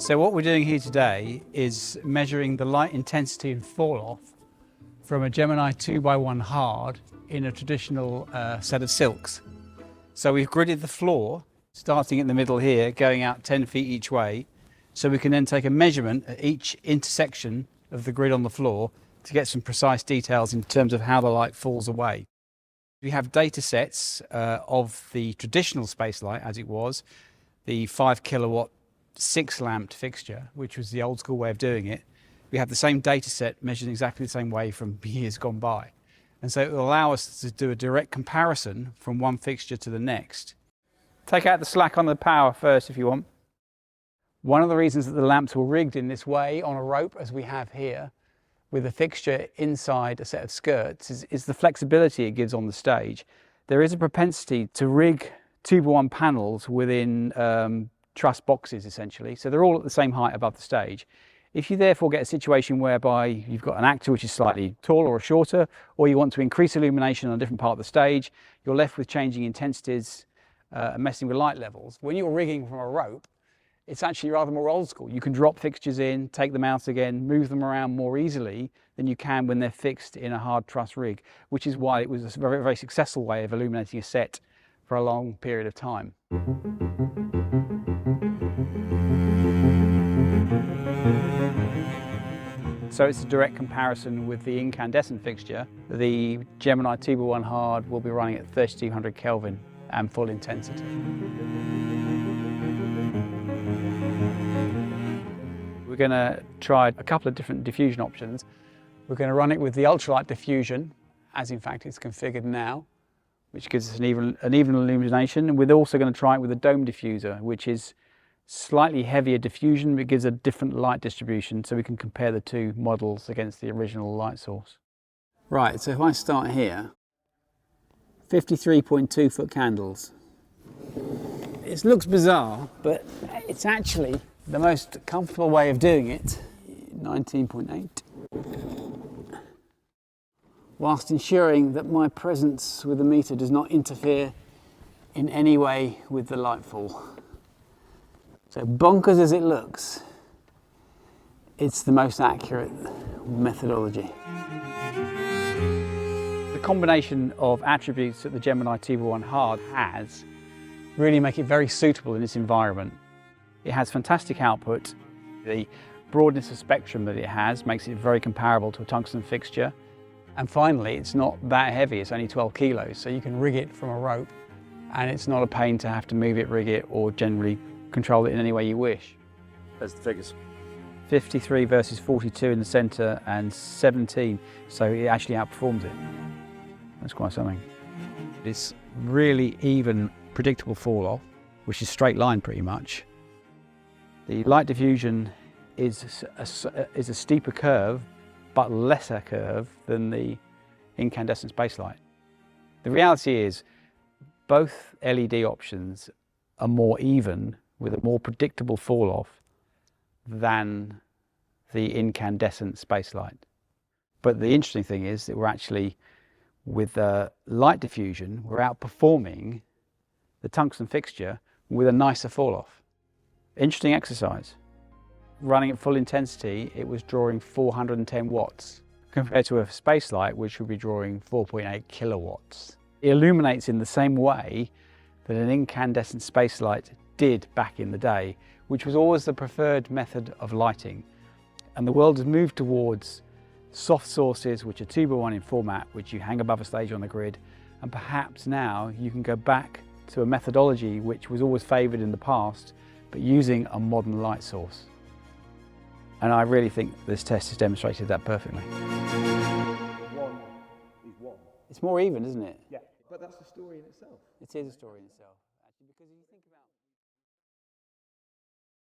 So what we're doing here today is measuring the light intensity and fall off from a Gemini 2x1 hard in a traditional set of silks. So we've gridded the floor, starting in the middle here, going out 10 feet each way, so we can then take a measurement at each intersection of the grid on the floor to get some precise details in terms of how the light falls away. We have data sets of the traditional Spacelight as it was, the 5 kilowatt 6 lamped fixture, which was the old school way of doing it. We have the same data set measured exactly the same way from years gone by. And so it will allow us to do a direct comparison from one fixture to the next. Take out the slack on the power first if you want. One of the reasons that the lamps were rigged in this way on a rope, as we have here, with a fixture inside a set of skirts, is the flexibility it gives on the stage. There is a propensity to rig 2x1 panels within truss boxes essentially, so they're all at the same height above the stage. If you therefore get a situation whereby you've got an actor which is slightly taller or shorter, or you want to increase illumination on a different part of the stage, you're left with changing intensities and messing with light levels. When you're rigging from a rope, it's actually rather more old school. You can drop fixtures in, take them out again, move them around more easily than you can when they're fixed in a hard truss rig, which is why it was a very, very successful way of illuminating a set for a long period of time. So it's a direct comparison with the incandescent fixture. The Gemini 2x1 hard will be running at 3200 Kelvin and full intensity. We're going to try a couple of different diffusion options. We're going to run it with the ultralight diffusion, as in fact it's configured now, which gives us an even illumination. And we're also going to try it with a dome diffuser, which is slightly heavier diffusion, but gives a different light distribution, so we can compare the two models against the original light source. Right, so if I start here, 53.2 foot candles. It looks bizarre, but it's actually the most comfortable way of doing it. 19.8. Whilst ensuring that my presence with the meter does not interfere in any way with the light fall. So bonkers as it looks, it's the most accurate methodology. The combination of attributes that the Gemini 2x1 hard has really make it very suitable in this environment. It has fantastic output. The broadness of spectrum that it has makes it very comparable to a tungsten fixture. And finally, it's not that heavy, it's only 12 kilos, so you can rig it from a rope and it's not a pain to have to move it, rig it, or generally control it in any way you wish. There's the figures. 53 versus 42 in the centre and 17, so it actually outperforms it. That's quite something. It's really even, predictable fall off, which is straight line pretty much. The light diffusion is a steeper curve, but lesser curve than the incandescent Spacelight. The reality is both LED options are more even, with a more predictable fall off than the incandescent Spacelight. But the interesting thing is that we're actually, with light diffusion, we're outperforming the tungsten fixture with a nicer fall off. Interesting exercise. Running at full intensity, it was drawing 410 watts compared to a Spacelight, which would be drawing 4.8 kilowatts. It illuminates in the same way that an incandescent Spacelight did back in the day, which was always the preferred method of lighting. And the world has moved towards soft sources, which are 2x1 in format, which you hang above a stage on the grid. And perhaps now you can go back to a methodology which was always favoured in the past, but using a modern light source. And I really think this test has demonstrated that perfectly. One is one. It's more even, isn't it? Yeah, but that's a story in itself. It is a story in itself, actually, because if you think about